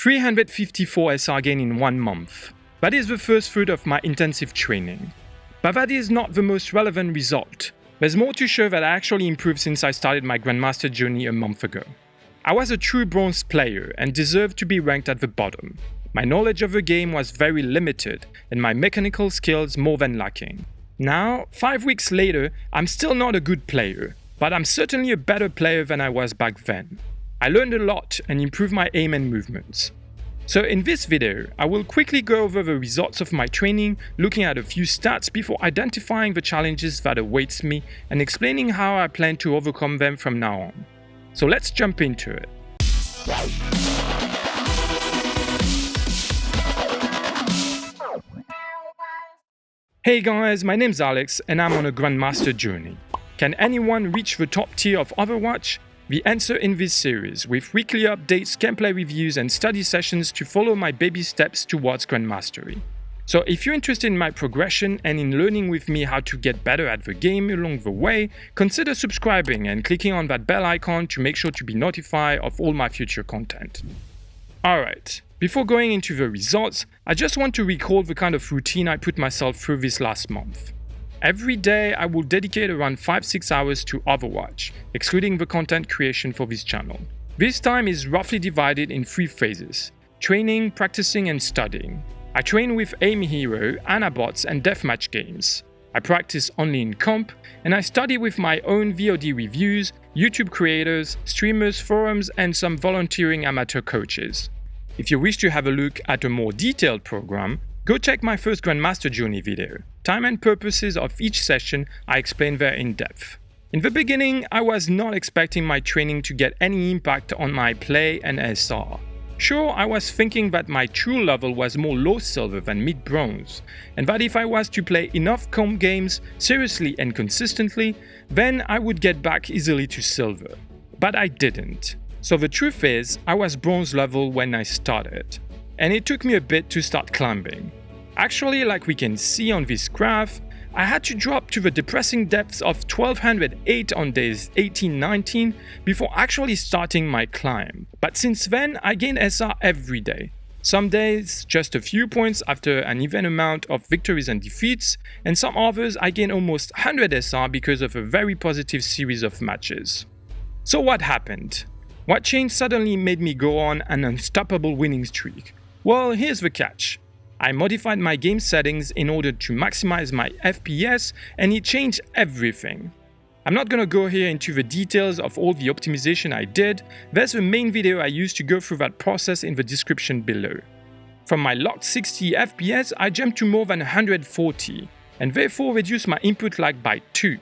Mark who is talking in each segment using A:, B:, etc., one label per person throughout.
A: 354 SR gain in 1 month. That is the first fruit of my intensive training. But that is not the most relevant result. There's more to show that I actually improved since I started my Grandmaster journey a month ago. I was a true bronze player and deserved to be ranked at the bottom. My knowledge of the game was very limited and my mechanical skills more than lacking. Now, 5 weeks later, I'm still not a good player, but I'm certainly a better player than I was back then. I learned a lot and improved my aim and movements. So in this video, I will quickly go over the results of my training, looking at a few stats before identifying the challenges that awaits me and explaining how I plan to overcome them from now on. So let's jump into it. Hey guys, my name's Alex and I'm on a Grandmaster journey. Can anyone reach the top tier of Overwatch? The answer in this series, with weekly updates, gameplay reviews and study sessions to follow my baby steps towards Grandmastery. So if you're interested in my progression and in learning with me how to get better at the game along the way, consider subscribing and clicking on that bell icon to make sure to be notified of all my future content. Alright, before going into the results, I just want to recall the kind of routine I put myself through this last month. Every day I will dedicate around 5-6 hours to Overwatch, excluding the content creation for this channel. This time is roughly divided in 3 phases: training, practicing and studying. I train with aim hero, anabots and deathmatch games. I practice only in comp, and I study with my own VOD reviews, YouTube creators, streamers, forums and some volunteering amateur coaches. If you wish to have a look at a more detailed program, go check my first Grandmaster journey video. Time and purposes of each session I explain there in depth. In the beginning, I was not expecting my training to get any impact on my play and SR. Sure, I was thinking that my true level was more low silver than mid bronze, and that if I was to play enough comp games seriously and consistently, then I would get back easily to silver. But I didn't. So the truth is, I was bronze level when I started, and it took me a bit to start climbing. Actually, like we can see on this graph, I had to drop to the depressing depths of 1208 on days 18-19 before actually starting my climb. But since then, I gained SR every day. Some days just a few points after an even amount of victories and defeats, and some others I gained almost 100 SR because of a very positive series of matches. So what happened? What change suddenly made me go on an unstoppable winning streak? Well, here's the catch. I modified my game settings in order to maximize my FPS and it changed everything. I'm not gonna go here into the details of all the optimization I did. There's a main video I used to go through that process in the description below. From my locked 60 FPS, I jumped to more than 140 and therefore reduced my input lag by 2.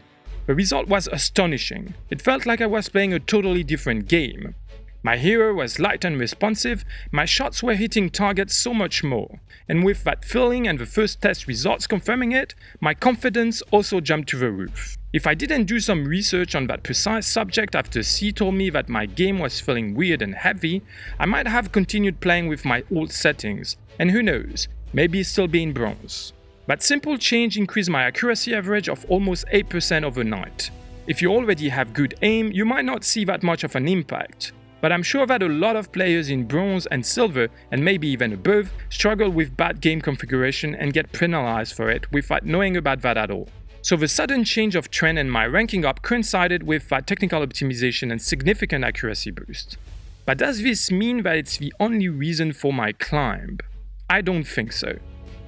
A: The result was astonishing. It felt like I was playing a totally different game. My hero was light and responsive, my shots were hitting targets so much more, and with that feeling and the first test results confirming it, my confidence also jumped to the roof. If I didn't do some research on that precise subject after C told me that my game was feeling weird and heavy, I might have continued playing with my old settings, and who knows, maybe still be in bronze. That simple change increased my accuracy average of almost 8% overnight. If you already have good aim, you might not see that much of an impact. But I'm sure that a lot of players in bronze and silver, and maybe even above, struggle with bad game configuration and get penalized for it without knowing about that at all. So the sudden change of trend and my ranking up coincided with that technical optimization and significant accuracy boost. But does this mean that it's the only reason for my climb? I don't think so.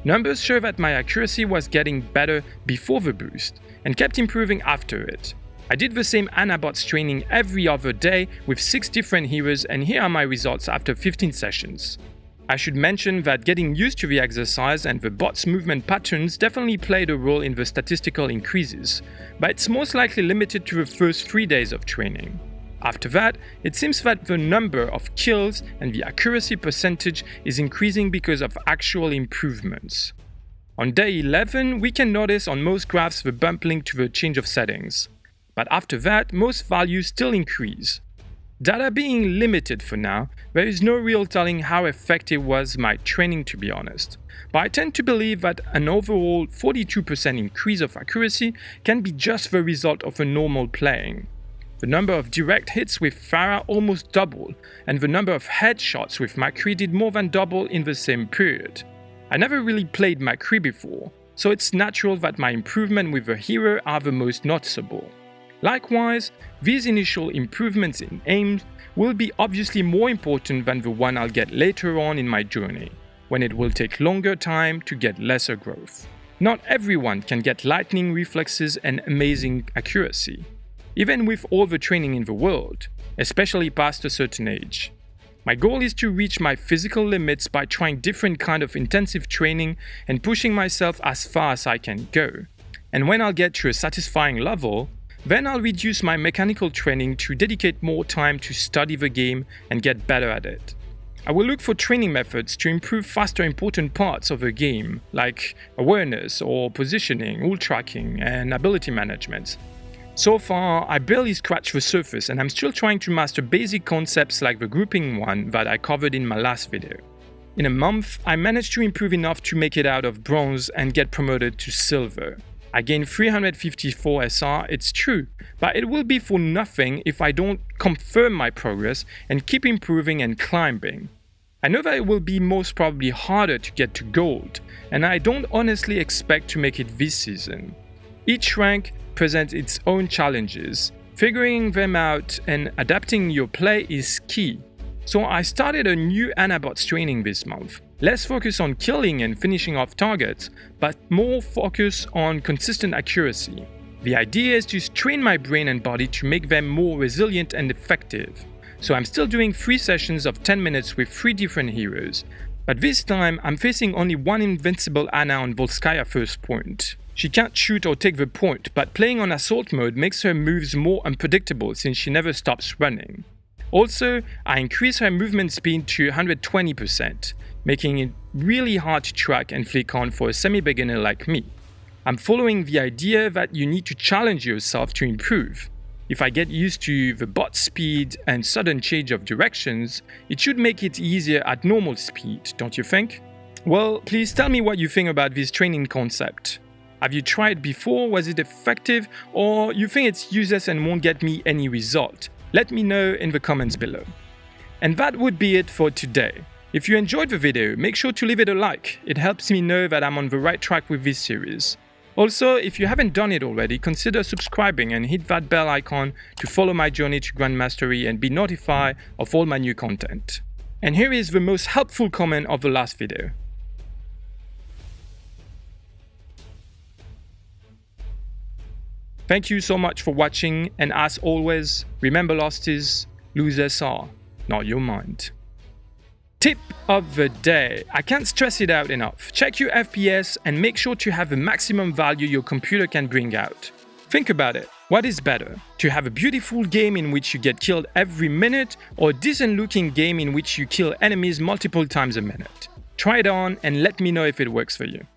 A: Numbers show that my accuracy was getting better before the boost, and kept improving after it. I did the same anabots training every other day with 6 different heroes, and here are my results after 15 sessions. I should mention that getting used to the exercise and the bot's movement patterns definitely played a role in the statistical increases, but it's most likely limited to the first 3 days of training. After that, it seems that the number of kills and the accuracy percentage is increasing because of actual improvements. On day 11, we can notice on most graphs the bump linked to the change of settings. But after that, most values still increase. Data being limited for now, there is no real telling how effective was my training, to be honest. But I tend to believe that an overall 42% increase of accuracy can be just the result of a normal playing. The number of direct hits with Pharah almost doubled, and the number of headshots with McCree did more than double in the same period. I never really played McCree before, so it's natural that my improvement with the hero are the most noticeable. Likewise, these initial improvements in aim will be obviously more important than the one I'll get later on in my journey, when it will take longer time to get lesser growth. Not everyone can get lightning reflexes and amazing accuracy, even with all the training in the world, especially past a certain age. My goal is to reach my physical limits by trying different kind of intensive training and pushing myself as far as I can go. And when I'll get to a satisfying level, then I'll reduce my mechanical training to dedicate more time to study the game and get better at it. I will look for training methods to improve faster important parts of the game, like awareness or positioning, ult tracking, and ability management. So far, I barely scratched the surface and I'm still trying to master basic concepts like the grouping one that I covered in my last video. In a month, I managed to improve enough to make it out of bronze and get promoted to silver. I gained 354 SR, it's true, but it will be for nothing if I don't confirm my progress and keep improving and climbing. I know that it will be most probably harder to get to gold, and I don't honestly expect to make it this season. Each rank presents its own challenges. Figuring them out and adapting your play is key. So I started a new Anabots training this month. Less focus on killing and finishing off targets, but more focus on consistent accuracy. The idea is to train my brain and body to make them more resilient and effective. So I'm still doing 3 sessions of 10 minutes with 3 different heroes. But this time I'm facing only one invincible Ana on Volskaya first point. She can't shoot or take the point, but playing on assault mode makes her moves more unpredictable since she never stops running. Also, I increase her movement speed to 120%, making it really hard to track and flick on for a semi-beginner like me. I'm following the idea that you need to challenge yourself to improve. If I get used to the bot speed and sudden change of directions, it should make it easier at normal speed, don't you think? Well, please tell me what you think about this training concept. Have you tried before? Was it effective? Or you think it's useless and won't get me any result? Let me know in the comments below. And that would be it for today. If you enjoyed the video, make sure to leave it a like. It helps me know that I'm on the right track with this series. Also, if you haven't done it already, consider subscribing and hit that bell icon to follow my journey to Grandmastery and be notified of all my new content. And here is the most helpful comment of the last video. Thank you so much for watching, and as always, remember losses, losers are not your mind. Tip of the day. I can't stress it out enough. Check your FPS and make sure to have the maximum value your computer can bring out. Think about it. What is better? To have a beautiful game in which you get killed every minute, or a decent looking game in which you kill enemies multiple times a minute? Try it on and let me know if it works for you.